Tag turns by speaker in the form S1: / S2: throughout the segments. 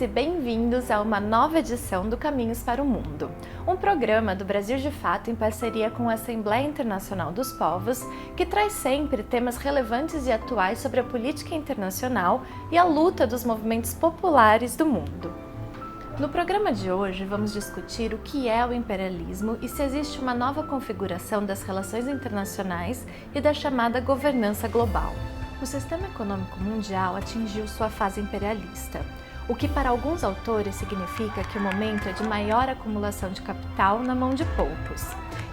S1: Bem-vindas e bem-vindos a uma nova edição do Caminhos para o Mundo, um programa do Brasil de Fato em parceria com a Assembleia Internacional dos Povos, que traz sempre temas relevantes e atuais sobre a política internacional e a luta dos movimentos populares do mundo. No programa de hoje, vamos discutir o que é o imperialismo e se existe uma nova configuração das relações internacionais e da chamada governança global. O sistema econômico mundial atingiu sua fase imperialista, o que para alguns autores significa que o momento é de maior acumulação de capital na mão de poucos,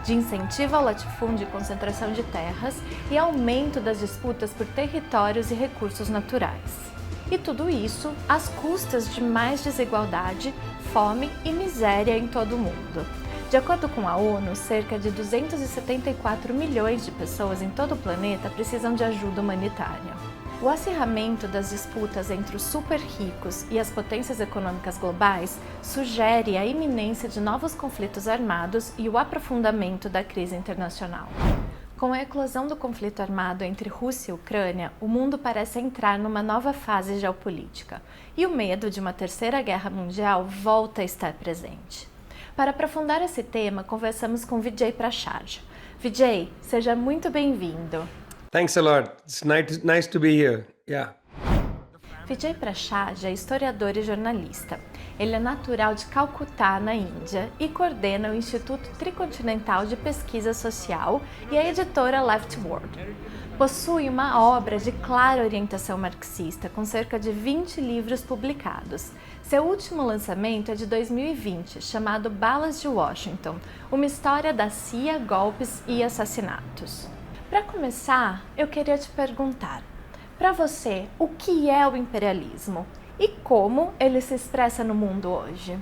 S1: de incentivo ao latifúndio e concentração de terras e aumento das disputas por territórios e recursos naturais. E tudo isso às custas de mais desigualdade, fome e miséria em todo o mundo. De acordo com a ONU, cerca de 274 milhões de pessoas em todo o planeta precisam de ajuda humanitária. O acirramento das disputas entre os super ricos e as potências econômicas globais sugere a iminência de novos conflitos armados e o aprofundamento da crise internacional. Com a eclosão do conflito armado entre Rússia e Ucrânia, o mundo parece entrar numa nova fase geopolítica, e o medo de uma Terceira Guerra Mundial volta a estar presente. Para aprofundar esse tema, conversamos com Vijay Prashad. Vijay, seja muito bem-vindo.
S2: Thanks a lot. It's nice to be here. Yeah.
S1: Vijay Prashad é historiador e jornalista. Ele é natural de Calcutá, na Índia, e coordena o Instituto Tricontinental de Pesquisa Social e a editora Left World. Possui uma obra de clara orientação marxista, com cerca de 20 livros publicados. Seu último lançamento é de 2020, chamado Balas de Washington, uma história da CIA, golpes e assassinatos. Para começar, eu queria te perguntar, para você, o que é o imperialismo e como ele se expressa no mundo hoje?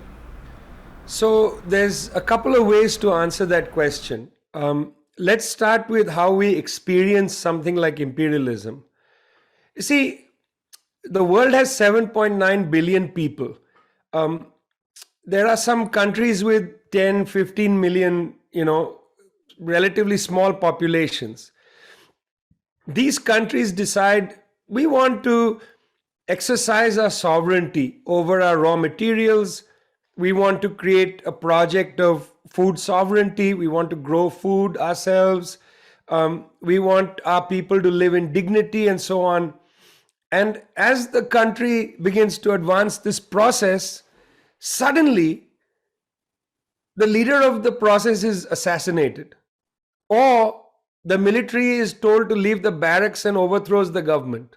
S2: So there's a couple of ways to answer that question. Let's start with how we experience something like imperialism. You see, the world has 7.9 billion people. There are some countries with 10, 15 million, relatively small populations. These countries decide we want to exercise our sovereignty over our raw materials. We want to create a project of food sovereignty. We want to grow food ourselves. We want our people to live in dignity and so on. And as the country begins to advance this process, suddenly the leader of the process is assassinated, or the military is told to leave the barracks and overthrows the government,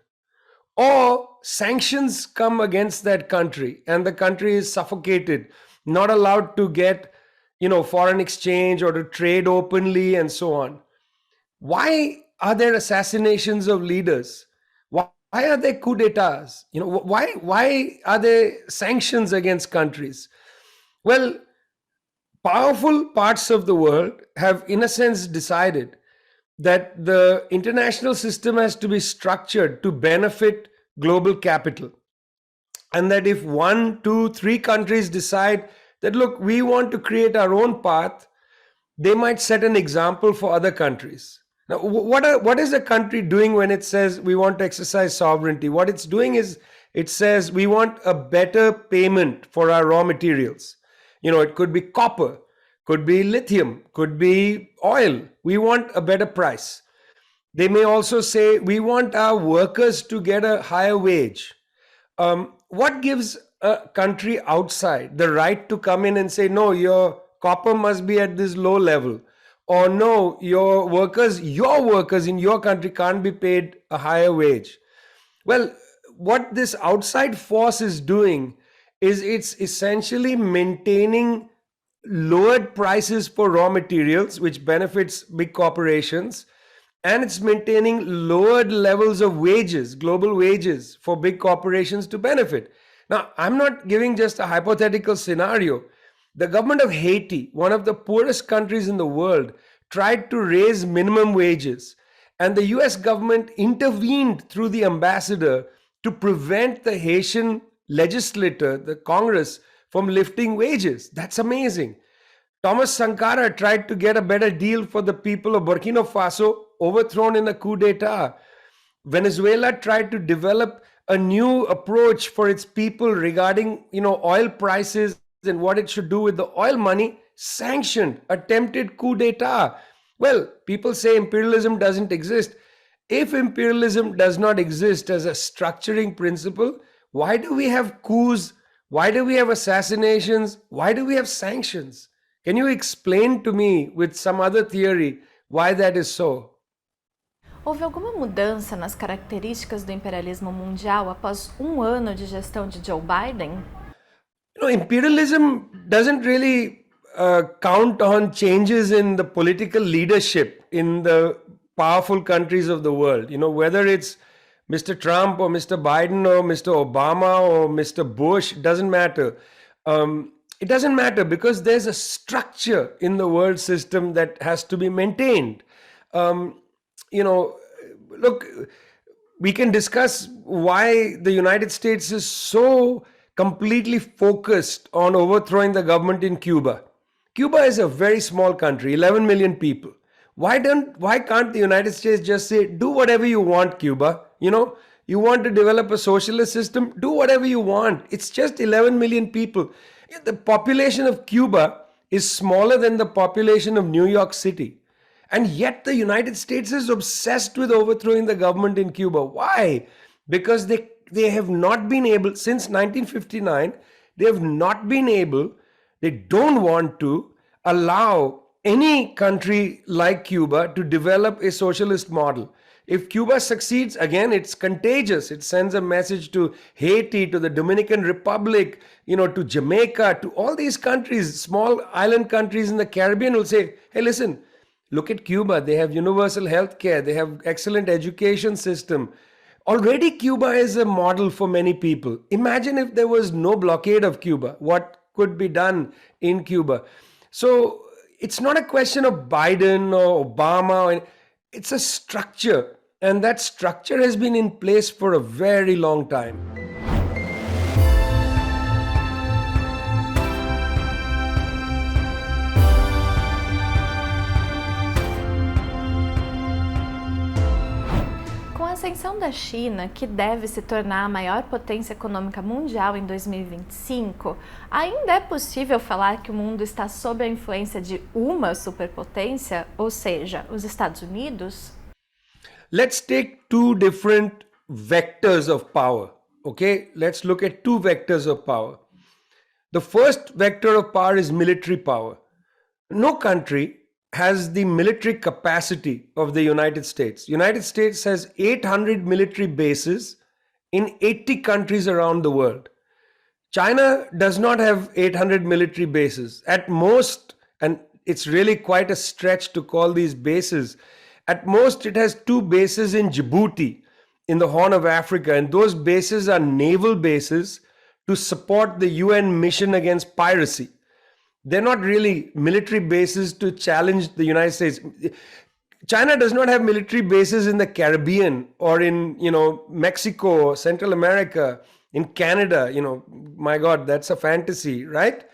S2: or sanctions come against that country and the country is suffocated, not allowed to get foreign exchange or to trade openly and so on. Why are there assassinations of leaders? Why are there coup d'etats? Why are there sanctions against countries? Well, powerful parts of the world have, in a sense, decided that the international system has to be structured to benefit global capital. And that if 1, 2, 3 countries decide that, look, we want to create our own path, they might set an example for other countries. Now, what is a country doing when it says we want to exercise sovereignty? What it's doing is it says we want a better payment for our raw materials. It could be copper, could be lithium, could be oil. We want a better price. They may also say we want our workers to get a higher wage. What gives a country outside the right to come in and say, no, your copper must be at this low level? Or no, your workers in your country can't be paid a higher wage. Well, what this outside force is doing is it's essentially maintaining lowered prices for raw materials, which benefits big corporations, and it's maintaining lowered levels of wages, global wages, for big corporations to benefit. Now, I'm not giving just a hypothetical scenario. The government of Haiti, one of the poorest countries in the world, tried to raise minimum wages, and the US government intervened through the ambassador to prevent the Haitian legislature, the Congress, from lifting wages. That's amazing. Thomas Sankara tried to get a better deal for the people of Burkina Faso, overthrown in a coup d'etat. Venezuela tried to develop a new approach for its people regarding, oil prices and what it should do with the oil money, sanctioned, attempted coup d'etat. Well, people say imperialism doesn't exist. If imperialism does not exist as a structuring principle, why do we have coups? Why do we have assassinations? Why do we have sanctions? Can you explain to me with some other theory why that is so?
S1: Houve alguma mudança nas características do imperialismo mundial após ano de gestão de Joe Biden?
S2: Imperialism doesn't really count on changes in the political leadership in the powerful countries of the world. Whether it's Mr. Trump or Mr. Biden or Mr. Obama or Mr. Bush, it doesn't matter. It doesn't matter because there's a structure in the world system that has to be maintained. Look, we can discuss why the United States is so completely focused on overthrowing the government in Cuba. Cuba is a very small country, 11 million people. Why can't the United States just say, do whatever you want, Cuba? You want to develop a socialist system, do whatever you want. It's just 11 million people. The population of Cuba is smaller than the population of New York City. And yet the United States is obsessed with overthrowing the government in Cuba. Why? Because they have not been able, since 1959, they have not been able, they don't want to allow any country like Cuba to develop a socialist model. If Cuba succeeds, again, it's contagious. It sends a message to Haiti, to the Dominican Republic, to Jamaica, to all these countries, small island countries in the Caribbean will say, hey, listen, look at Cuba. They have universal health care. They have excellent education system. Already Cuba is a model for many people. Imagine if there was no blockade of Cuba. What could be done in Cuba? So it's not a question of Biden or Obama. It's a structure. And that structure has been in place for a very long time.
S1: Com a ascensão da China, que deve se tornar a maior potência econômica mundial em 2025, ainda é possível falar que o mundo está sob a influência de uma superpotência, ou seja, os Estados Unidos?
S2: Let's take two different vectors of power. Okay, let's look at two vectors of power. The first vector of power is military power. No country has the military capacity of the United States. United States has 800 military bases in 80 countries around the world. China does not have 800 military bases. At most, and it's really quite a stretch to call these bases, at most it has 2 bases in Djibouti, in the Horn of Africa, and those bases are naval bases to support the UN mission against piracy. They're not really military bases to challenge the United States. China does not have military bases in the Caribbean or in, Mexico or Central America, in Canada. My God, that's a fantasy, right?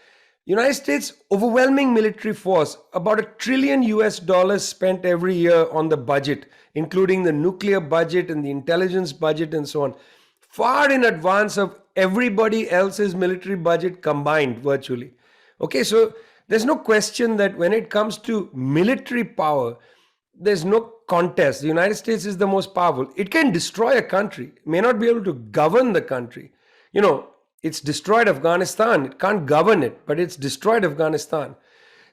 S2: United States overwhelming military force, about $1 trillion spent every year on the budget, including the nuclear budget and the intelligence budget and so on, far in advance of everybody else's military budget combined virtually. Okay, so there's no question that when it comes to military power, there's no contest. The United States is the most powerful. It can destroy a country, it may not be able to govern the country. It's destroyed Afghanistan. It can't govern it, but it's destroyed Afghanistan.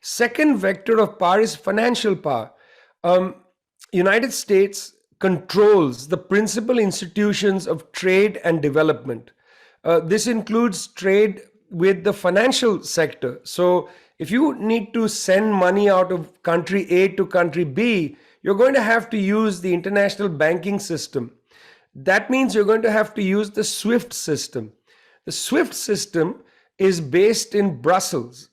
S2: Second vector of power is financial power. United States controls the principal institutions of trade and development. This includes trade with the financial sector. So if you need to send money out of country A to country B, you're going to have to use the international banking system. That means you're going to have to use the SWIFT system. The SWIFT system is based in Brussels,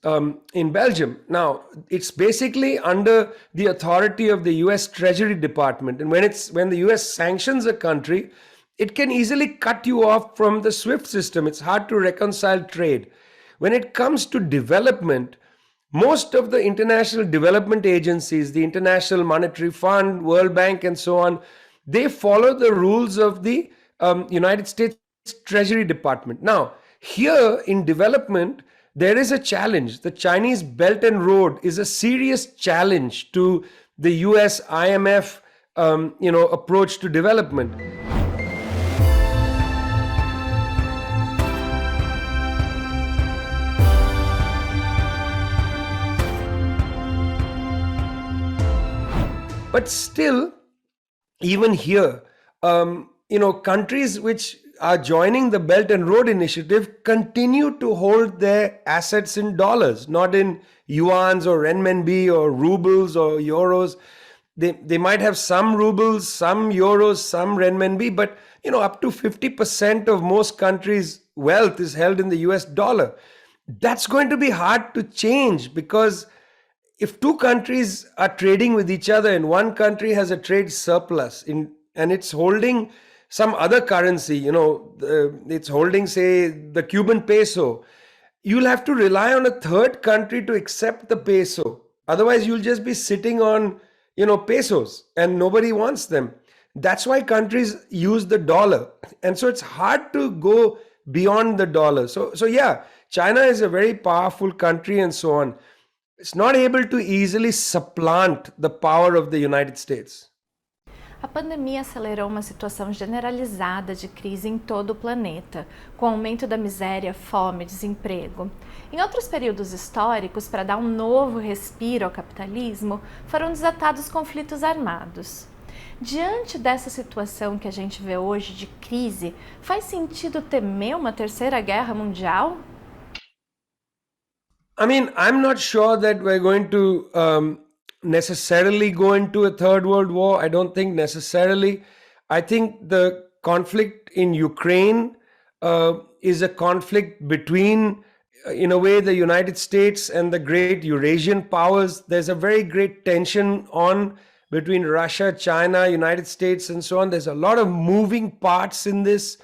S2: in Belgium. Now, it's basically under the authority of the US Treasury Department. And when the US sanctions a country, it can easily cut you off from the SWIFT system. It's hard to reconcile trade. When it comes to development, most of the international development agencies, the International Monetary Fund, World Bank, and so on, they follow the rules of the United States Treasury Department. Now, here in development, there is a challenge. The Chinese Belt and Road is a serious challenge to the US IMF approach to development. But still, even here, countries which are joining the Belt and Road Initiative continue to hold their assets in dollars, not in yuans or renminbi or rubles or euros. They might have some rubles, some euros, some renminbi, but up to 50% of most countries' wealth is held in the US dollar. That's going to be hard to change, because if two countries are trading with each other and one country has a trade surplus and it's holding some other currency, it's holding, say, the Cuban peso, you'll have to rely on a third country to accept the peso. Otherwise, you'll just be sitting on, pesos, and nobody wants them. That's why countries use the dollar. And so it's hard to go beyond the dollar. So yeah, China is a very powerful country and so on. It's not able to easily supplant the power of the United States.
S1: A pandemia acelerou uma situação generalizada de crise em todo o planeta, com aumento da miséria, fome, desemprego. Em outros períodos históricos, para dar um novo respiro ao capitalismo, foram desatados conflitos armados. Diante dessa situação que a gente vê hoje de crise, faz sentido temer uma Terceira Guerra Mundial?
S2: I mean, I'm not sure that we're going to necessarily go into a third world war. I don't think necessarily. I think the conflict in Ukraine is a conflict between, in a way, the United States and the great Eurasian powers. There's a very great tension on between Russia, China, United States, and so on. There's a lot of moving parts in this.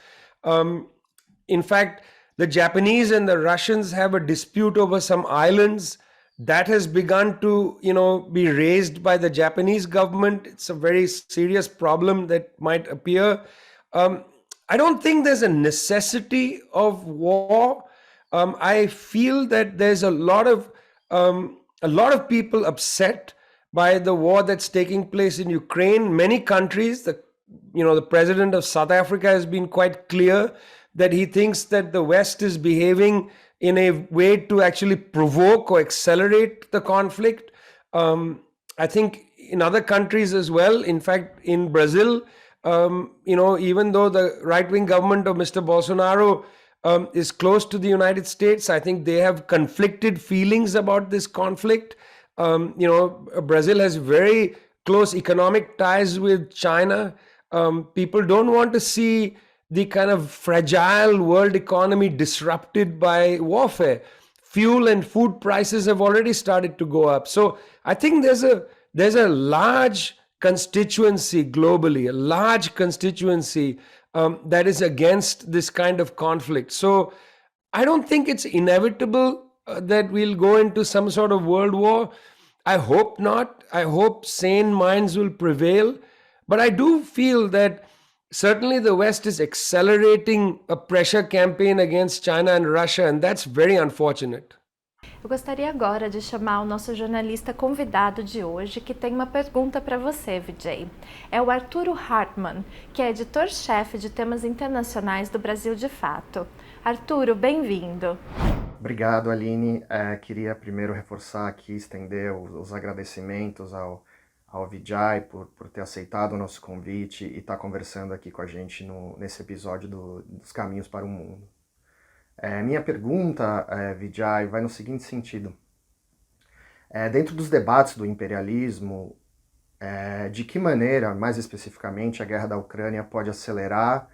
S2: In fact, the Japanese and the Russians have a dispute over some islands that has begun to, be raised by the Japanese government. It's a very serious problem that might appear. I don't think there's a necessity of war. I feel that there's a lot of people upset by the war that's taking place in Ukraine. Many countries, the president of South Africa has been quite clear that he thinks that the West is behaving in a way to actually provoke or accelerate the conflict. I think in other countries as well, in fact, in Brazil, even though the right-wing government of Mr. Bolsonaro is close to the United States, I think they have conflicted feelings about this conflict. Brazil has very close economic ties with China. People don't want to see the kind of fragile world economy disrupted by warfare. Fuel and food prices have already started to go up. So I think there's a large constituency globally, a large constituency that is against this kind of conflict. So I don't think it's inevitable that we'll go into some sort of world war. I hope not. I hope sane minds will prevail. But I do feel that certainly the West is accelerating a pressure campaign against China and Russia, and that's very unfortunate.
S1: Eu gostaria agora de chamar o nosso jornalista convidado de hoje, que tem uma pergunta para você, Vijay. É o Arturo Hartmann, que é editor-chefe de temas internacionais do Brasil de Fato. Arturo, bem-vindo.
S3: Obrigado, Aline. Queria primeiro reforçar aqui, estender os agradecimentos ao Vijay por ter aceitado o nosso convite e estar conversando aqui com a gente nesse episódio dos Caminhos para o Mundo. Minha pergunta, Vijay, vai no seguinte sentido. Dentro dos debates do imperialismo, de que maneira, mais especificamente, a guerra da Ucrânia pode acelerar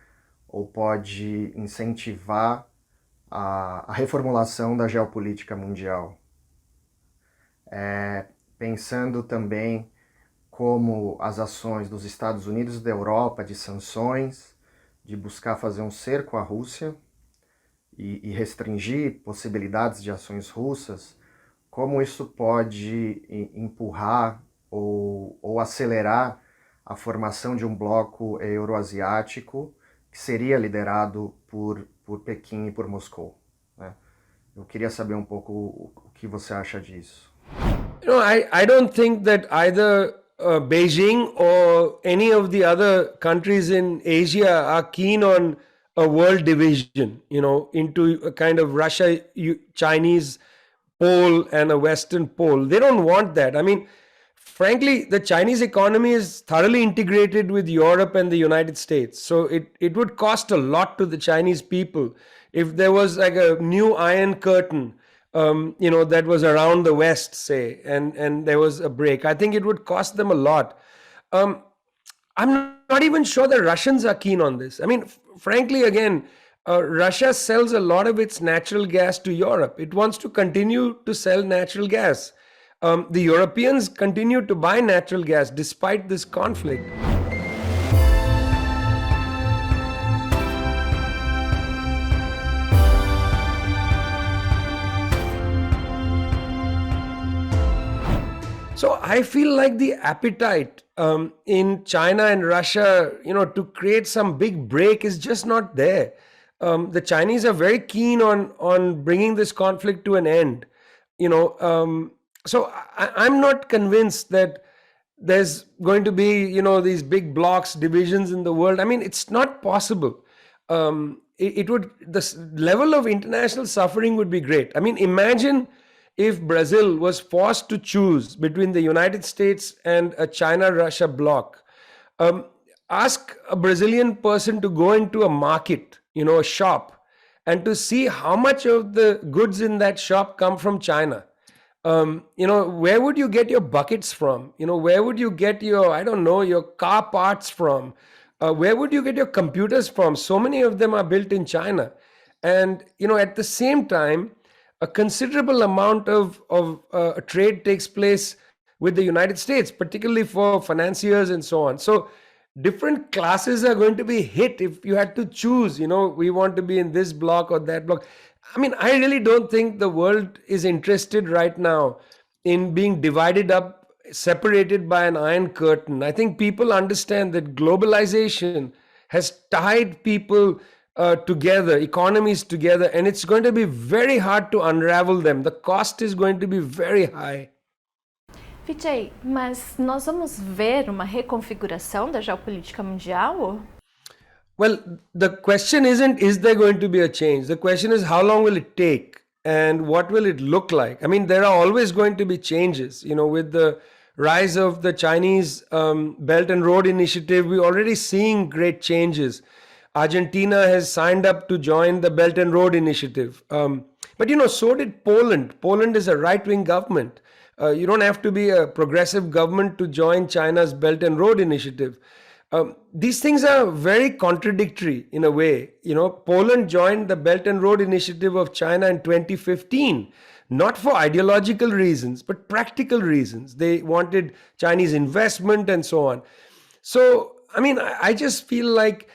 S3: ou pode incentivar a reformulação da geopolítica mundial? Pensando também como as ações dos Estados Unidos e da Europa de sanções, de buscar fazer um cerco à Rússia e restringir possibilidades de ações russas, como isso pode empurrar ou acelerar a formação de um bloco euroasiático que seria liderado por Pequim e por Moscou, né? Eu queria saber um pouco o que você acha disso.
S2: I don't think that either Beijing or any of the other countries in Asia are keen on a world division, into a kind of Russia-Chinese pole and a Western pole. They don't want that. I mean, frankly, the Chinese economy is thoroughly integrated with Europe and the United States. So it would cost a lot to the Chinese people if there was like a new iron curtain, that was around the West, say, and there was a break. I think it would cost them a lot. I'm not even sure the Russians are keen on this. I mean, frankly, again, Russia sells a lot of its natural gas to Europe. It wants to continue to sell natural gas. The Europeans continue to buy natural gas despite this conflict. So I feel like the appetite in China and Russia, to create some big break is just not there. The Chinese are very keen on bringing this conflict to an end. So I'm not convinced that there's going to be, these big blocks, divisions in the world. I mean, it's not possible. The level of international suffering would be great. I mean, imagine if Brazil was forced to choose between the United States and a China-Russia bloc. Ask a Brazilian person to go into a market, a shop, and to see how much of the goods in that shop come from China. Where would you get your buckets from? Where would you get your car parts from? Where would you get your computers from? So many of them are built in China. And, at the same time, a considerable amount of trade takes place with the United States, particularly for financiers and so on. So different classes are going to be hit if you had to choose, we want to be in this block or that block. I mean, I really don't think the world is interested right now in being divided up, separated by an iron curtain. I think people understand that globalization has tied people together, economies together, and it's going to be very hard to unravel them. The cost is going to be very high.
S1: Vijay, mas nós vamos ver uma reconfiguração da geopolítica mundial?
S2: Well, the question isn't, is there going to be a change? The question is, how long will it take and what will it look like? I mean, there are always going to be changes. With the rise of the Chinese Belt and Road Initiative, we're already seeing great changes. Argentina has signed up to join the Belt and Road Initiative. But so did Poland. Poland is a right-wing government. You don't have to be a progressive government to join China's Belt and Road Initiative. These things are very contradictory in a way. Poland joined the Belt and Road Initiative of China in 2015, not for ideological reasons, but practical reasons. They wanted Chinese investment and so on. So, I mean, I just feel like,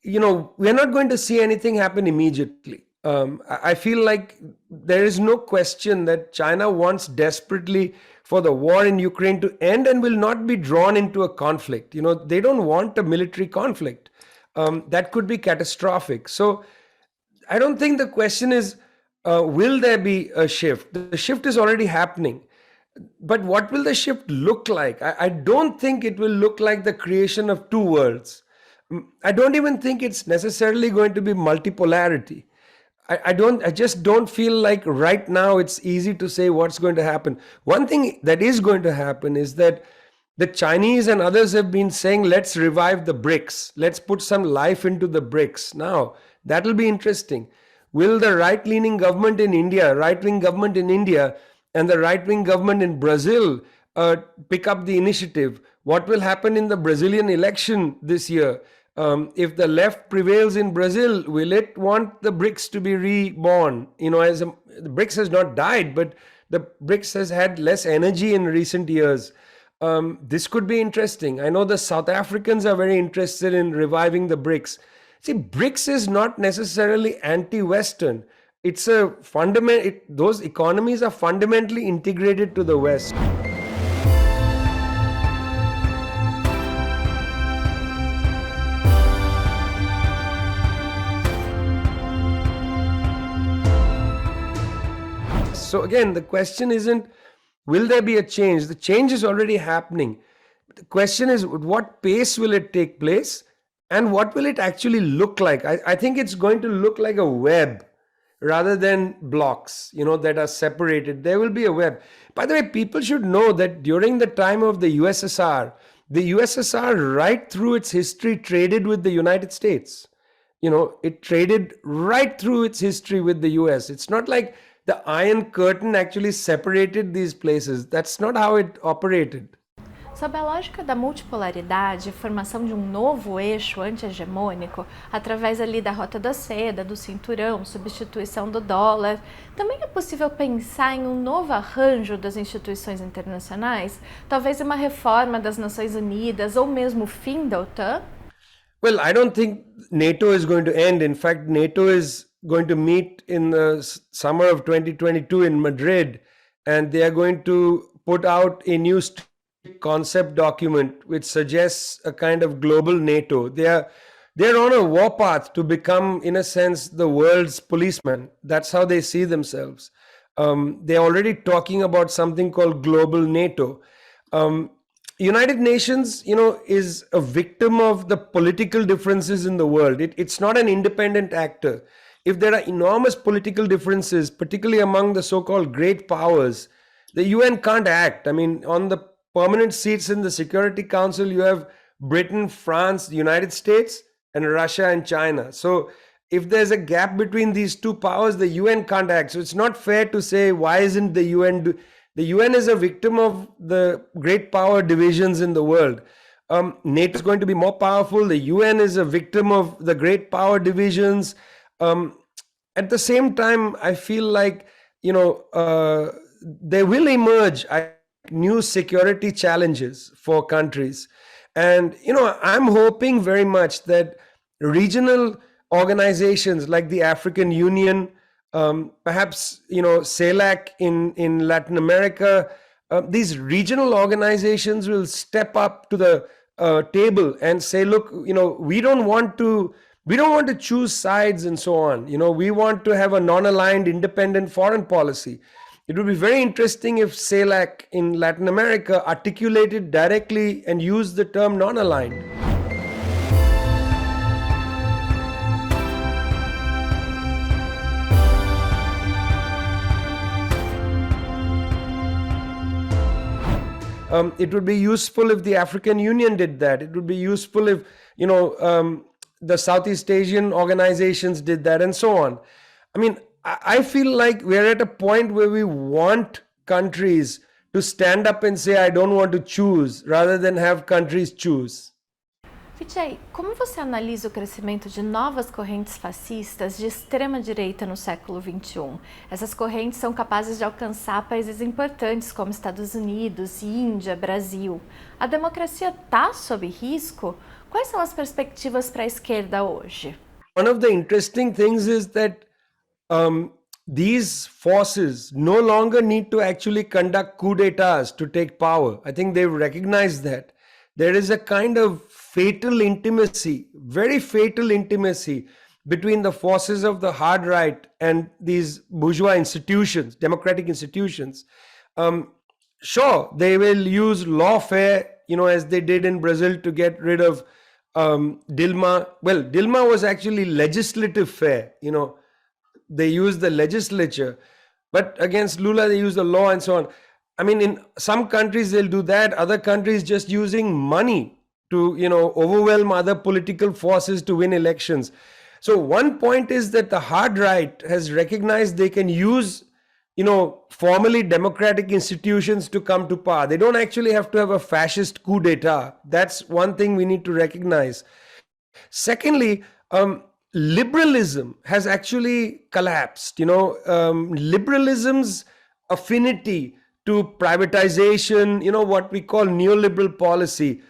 S2: we're not going to see anything happen immediately. I feel like there is no question that China wants desperately for the war in Ukraine to end and will not be drawn into a conflict. They don't want a military conflict. That could be catastrophic. So I don't think the question is, will there be a shift? The shift is already happening. But what will the shift look like? I don't think it will look like the creation of two worlds. I don't even think it's necessarily going to be multipolarity. I just don't feel like right now it's easy to say what's going to happen. One thing that is going to happen is that the Chinese and others have been saying, let's revive the BRICS. Let's put some life into the BRICS. Now, that'll be interesting. Will the right-wing government in India and the right-wing government in Brazil pick up the initiative? What will happen in the Brazilian election this year? If the left prevails in Brazil, will it want the BRICS to be reborn? The BRICS has not died, but the BRICS has had less energy in recent years. This could be interesting. I know the South Africans are very interested in reviving the BRICS. See, BRICS is not necessarily anti-Western. It's those economies are fundamentally integrated to the West. So again, the question isn't, will there be a change? The change is already happening. The question is, at what pace will it take place? And what will it actually look like? I think it's going to look like a web rather than blocks, that are separated. There will be a web. By the way, people should know that during the time of the USSR right through its history traded with the United States. It traded right through its history with the US. It's not like the Iron Curtain actually separated these places. That's not how it operated.
S1: Sob a lógica da multipolaridade e formação de um novo eixo anti-hegemônico, através ali da Rota da Seda, do cinturão, substituição do dólar, também é possível pensar em um novo arranjo das instituições internacionais? Talvez uma reforma das Nações Unidas ou mesmo o fim da OTAN?
S2: Well, I don't think NATO is going to end. In fact, NATO is going to meet in the summer of 2022 in Madrid, and they are going to put out a new concept document which suggests a kind of global NATO. They're on a warpath to become, in a sense, the world's policeman. That's how they see themselves. They're already talking about something called global NATO. United Nations, is a victim of the political differences in the world. It's not an independent actor. If there are enormous political differences, particularly among the so-called great powers, the UN can't act. I mean, on the permanent seats in the Security Council, you have Britain, France, the United States, and Russia and China. So if there's a gap between these two powers, the UN can't act. So it's not fair to say, why isn't the UN... The UN is a victim of the great power divisions in the world. NATO is going to be more powerful. The UN is a victim of the great power divisions. At the same time, I feel like, there will emerge new security challenges for countries. And, I'm hoping very much that regional organizations like the African Union, perhaps, CELAC in Latin America, these regional organizations will step up to the table and say, look, we don't want to choose sides and so on. We want to have a non-aligned, independent foreign policy. It would be very interesting if CELAC in Latin America articulated directly and used the term non-aligned. It would be useful if the African Union did that. It would be useful if, the Southeast Asian organizations did that and so on. I mean, I feel like we're at a point where we want countries to stand up and say, I don't want to choose, rather than have countries choose.
S1: Vijay, como você analisa o crescimento de novas correntes fascistas de extrema-direita no século XXI? Essas correntes são capazes de alcançar países importantes como Estados Unidos, Índia, Brasil. A democracia está sob risco? Quais são as perspectivas para a esquerda hoje?
S2: One of the interesting things is that these forces no longer need to actually conduct coup d'etats to take power. I think they've recognized that. There is a kind of fatal intimacy, very fatal intimacy between the forces of the hard right and these bourgeois institutions, democratic institutions. Sure, they will use lawfare, as they did in Brazil to get rid of Dilma. Well, Dilma was actually legislative fare, they used the legislature, but against Lula they used the law and so on. I mean, in some countries they'll do that, other countries just using money to, overwhelm other political forces to win elections. So one point is that the hard right has recognized they can use, formally democratic institutions to come to power. They don't actually have to have a fascist coup d'etat. That's one thing we need to recognize. Secondly, liberalism has actually collapsed. Liberalism's affinity to privatization, what we call neoliberal policy,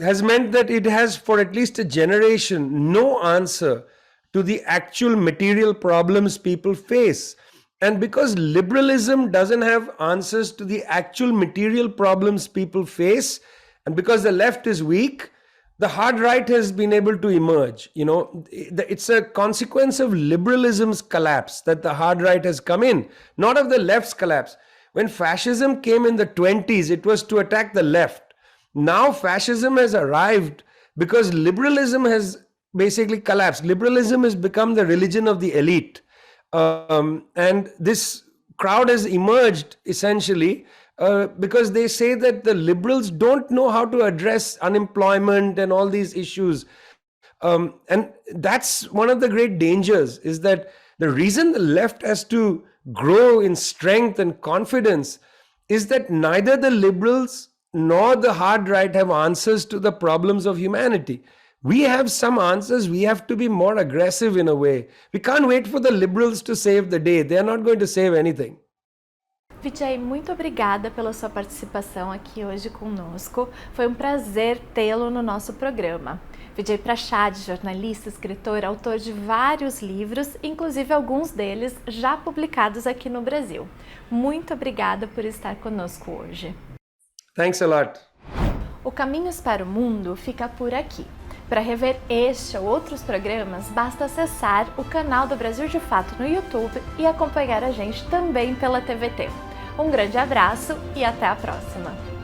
S2: has meant that it has, for at least a generation, no answer to the actual material problems people face. And because liberalism doesn't have answers to the actual material problems people face, and because the left is weak, the hard right has been able to emerge. It's a consequence of liberalism's collapse that the hard right has come in, not of the left's collapse. When fascism came in the 20s, it was to attack the left. Now fascism has arrived because liberalism has basically collapsed. Liberalism has become the religion of the elite. And this crowd has emerged essentially because they say that the liberals don't know how to address unemployment and all these issues. And that's one of the great dangers, is that the reason the left has to grow in strength and confidence is that neither the liberals nor the hard right have answers to the problems of humanity. We have some answers. We have to be more aggressive in a way. We can't wait for the liberals to save the day. They are not going to save anything.
S1: Vijay, muito obrigada pela sua participação aqui hoje conosco. Foi um prazer tê-lo no nosso programa. Vijay Prashad, jornalista, escritor, autor de vários livros, inclusive alguns deles já publicados aqui no Brasil. Muito obrigada por estar conosco hoje.
S2: Thanks a lot.
S1: O Caminhos para o Mundo fica por aqui. Para rever este ou outros programas, basta acessar o canal do Brasil de Fato no YouTube e acompanhar a gente também pela TVT. Um grande abraço e até a próxima!